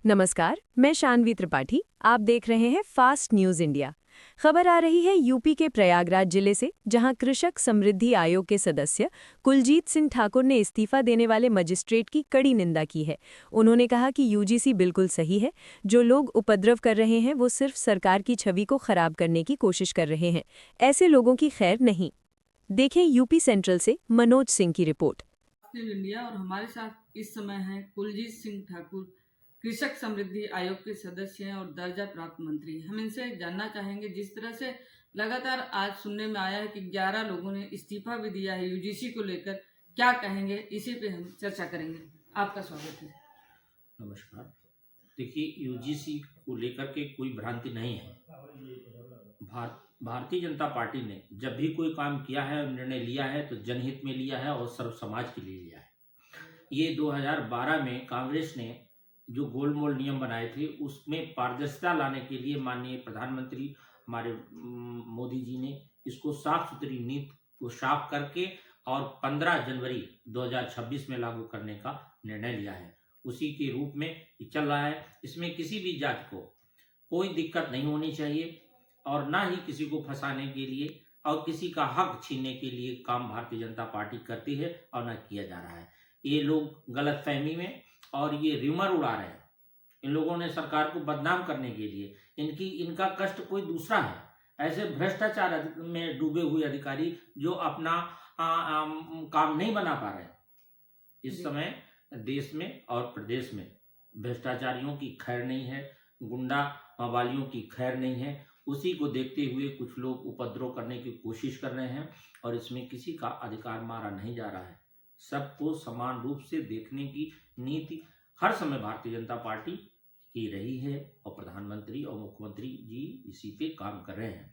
नमस्कार, मैं शानवी त्रिपाठी। आप देख रहे हैं फास्ट न्यूज़ इंडिया। खबर आ रही है यूपी के प्रयागराज जिले से, जहां कृषक समृद्धि आयोग के सदस्य कुलजीत सिंह ठाकुर ने इस्तीफा देने वाले मजिस्ट्रेट की कड़ी निंदा की है। उन्होंने कहा कि यूजीसी बिल्कुल सही है। जो लोग उपद्रव कर रहे हैं वो सिर्फ सरकार की छवि को खराब करने की कोशिश कर रहे हैं। ऐसे लोगों की खैर नहीं। देखें यूपी सेंट्रल से मनोज सिंह की रिपोर्ट। इंडिया और हमारे साथ इस समय हैं कुलजीत सिंह ठाकुर, कृषक समृद्धि आयोग के सदस्य हैं और दर्जा प्राप्त मंत्री। हम इनसे जानना चाहेंगे, जिस तरह से लगातार आज सुनने में आया है कि 11 लोगों ने इस्तीफा भी दिया है यूजीसी को लेकर, क्या कहेंगे, इसी पे हम चर्चा करेंगे। आपका स्वागत है। नमस्कार। देखिए, यूजीसी को लेकर के कोई भ्रांति नहीं है। भारतीय जनता पार्टी ने जब भी कोई काम किया है और निर्णय लिया है तो जनहित में लिया है और सर्व समाज के लिए लिया है। ये 2012 में कांग्रेस ने जो गोलमोल नियम बनाए थे उसमें पारदर्शिता लाने के लिए माननीय प्रधानमंत्री हमारे मोदी जी ने इसको साफ सुथरी नीति को साफ करके और 15 जनवरी 2026 में लागू करने का निर्णय लिया है। उसी के रूप में ये चल रहा है। इसमें किसी भी जाति को कोई दिक्कत नहीं होनी चाहिए और ना ही किसी को फंसाने के लिए और किसी का हक छीनने के लिए काम भारतीय जनता पार्टी करती है और ना किया जा रहा है। ये लोग गलतफहमी में और ये र्यूमर उड़ा रहे हैं। इन लोगों ने सरकार को बदनाम करने के लिए इनका कष्ट कोई दूसरा है। ऐसे भ्रष्टाचार में डूबे हुए अधिकारी जो अपना काम नहीं बना पा रहे। इस समय देश में और प्रदेश में भ्रष्टाचारियों की खैर नहीं है, गुंडा मवालियों की खैर नहीं है। उसी को देखते हुए कुछ लोग उपद्रव करने की कोशिश कर रहे हैं और इसमें किसी का अधिकार मारा नहीं जा रहा है। सबको समान रूप से देखने की नीति हर समय भारतीय जनता पार्टी की रही है और प्रधानमंत्री और मुख्यमंत्री जी इसी पे काम कर रहे हैं।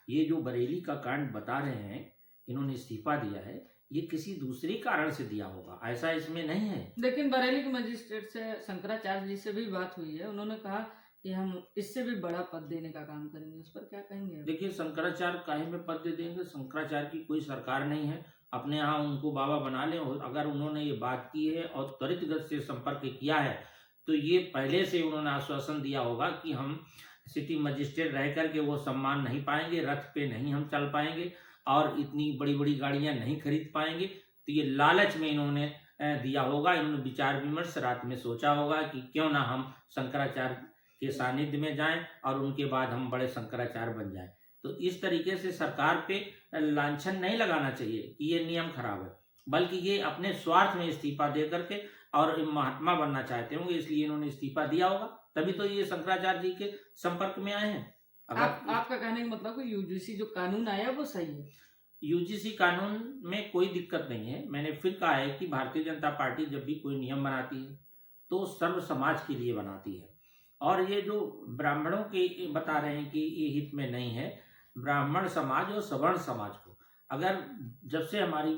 ये जो बरेली का कांड बता रहे हैं, इन्होंने इस्तीफा दिया है, ये किसी दूसरे कारण से दिया होगा, ऐसा इसमें नहीं है। लेकिन बरेली के मजिस्ट्रेट से शंकराचार्य जी से भी बात हुई है, उन्होंने कहा कि हम इससे भी बड़ा पद देने का काम करेंगे। उस पर क्या कहेंगे? देखिए, शंकराचार्य काहे में पद दे देंगे? शंकराचार्य की कोई सरकार नहीं है। अपने यहाँ उनको बाबा बना लें। और अगर उन्होंने ये बात की है और त्वरित गति से संपर्क किया है तो ये पहले से उन्होंने आश्वासन दिया होगा कि हम सिटी मजिस्ट्रेट रह करके वो सम्मान नहीं पाएंगे, रथ पे नहीं हम चल पाएंगे और इतनी बड़ी बड़ी गाड़ियां नहीं खरीद पाएंगे। तो ये लालच में इन्होंने दिया होगा। इन्होंने विचार विमर्श रात में सोचा होगा कि क्यों ना हम शंकराचार्य के सानिध्य में जाएं और उनके बाद हम बड़े शंकराचार्य बन जाएं। तो इस तरीके से सरकार पे लांछन नहीं लगाना चाहिए कि ये नियम खराब है, बल्कि ये अपने स्वार्थ में इस्तीफा दे करके और महात्मा बनना चाहते होंगे, इसलिए इन्होंने इस्तीफा दिया होगा। तभी तो ये शंकराचार्य जी के संपर्क में आए हैं। आपका कहने का मतलब कि यूजीसी जो कानून आया वो सही है? यूजीसी कानून में कोई दिक्कत नहीं है। मैंने फिर कहा है कि भारतीय जनता पार्टी जब भी कोई नियम बनाती है तो सर्व समाज के लिए बनाती है। और ये जो ब्राह्मणों के बता रहे हैं कि ये हित में नहीं है, ब्राह्मण समाज और सवर्ण समाज को अगर जब से हमारी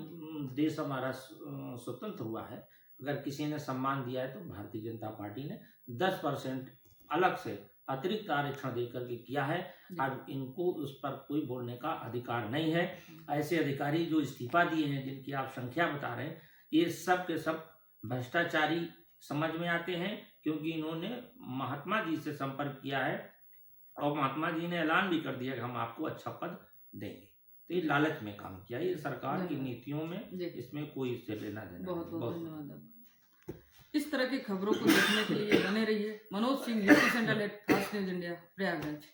देश हमारा स्वतंत्र हुआ है, अगर किसी ने सम्मान दिया है तो भारतीय जनता पार्टी ने 10% अलग से अतिरिक्त आरक्षण देकर के किया है। अब इनको उस पर कोई बोलने का अधिकार नहीं है। ऐसे अधिकारी जो इस्तीफा दिए हैं, जिनकी आप संख्या बता रहे हैं, ये सब के सब भ्रष्टाचारी समझ में आते हैं, क्योंकि इन्होंने महात्मा जी से संपर्क किया है और महात्मा जी ने ऐलान भी कर दिया कि हम आपको अच्छा पद देंगे। तो ये लालच में काम किया। ये सरकार की नीतियों में इसमें कोई इससे लेना देना। बहुत बहुत धन्यवाद। इस तरह की खबरों को देखने के लिए बने रहिए। Manoj Singh, UP central, fast news India, Prayagraj.